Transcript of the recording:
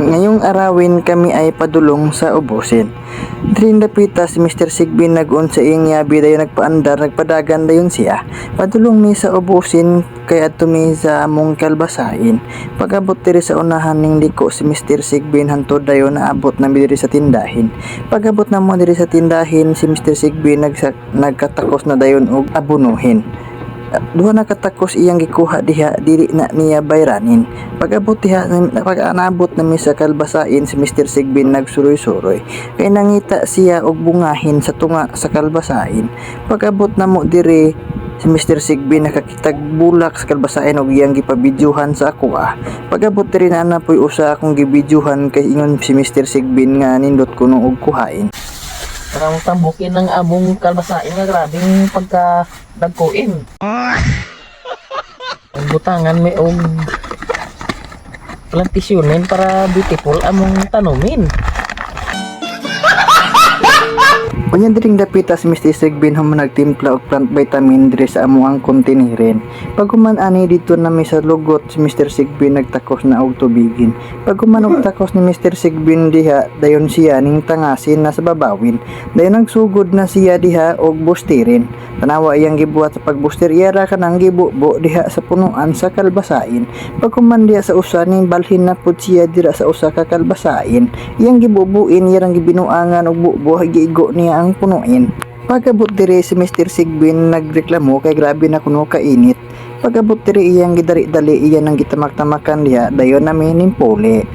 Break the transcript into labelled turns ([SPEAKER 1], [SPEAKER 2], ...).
[SPEAKER 1] Ngayong arawin kami ay padulong sa ubusin. Drin dapita si Mr. Sigbin nag-un sa iyang yabi dayon nagpaandar nagpadagan dayon siya. Padulong mi sa ubusin kaya tumi sa among kalbasain. Pag-abot diri sa unahan ning liko si Mr. Sigbin hantod dayon naabot na diri sa tindahin. Pag-abot na mo diri sa tindahin si Mr. Sigbin nagkatakos na dayon og abunuhin. Duha na katakos iyang gikuha diha dili na niya bayranin. Pag-abot diha pag-anabot na mi sa kalbasain si Mr. Sigbin nagsuroy-suroy. Kay nangita siya og bungahin sa tunga sa kalbasain. Pag-abot na mo diri si Mr. Sigbin nakakitag bulak sa kalbasain og iyang gipabidyuhan sa ako Pag-abot diri na poy usa akong gibidyuhan kay ingon si Mr. Sigbin nga nindot kuno og kuhain.
[SPEAKER 2] Parang tambukin ng among kalbasain nga grabing pagka dagkuin. Ang butangan may og plantisyonin para beautiful among tanumin.
[SPEAKER 1] Unya diring dapita si Mr. Sigbin human nagtimpla og plant vitamin diri sa amuang konteniren. Paghuman ani dito na mi sa lugot si Mr. Sigbin nagtakos na og tubigin. Paghuman og takos ni Mr. Sigbin diha dayon siya ning tangasin na sa babawin. Dayon nagsugod na siya diha og bustirin. Tanawa iyang gibuhat sa pagbuster iyara kanang gibubo diha sa punuan sa kalbasain. Paghuman diha sa usa ning balhin na pud siya dira sa usa ka kalbasain. Iyang gibubuin iyang gibinuangan og bubo giigo niya ang punuin. Pag-abot diri si Mr. Sigbin nagreklamo kay grabe na kuno kainit. Pag-abot diri iyang gidari-dali iyan ang gitamak-tamakan diha dayon nami nimpuli.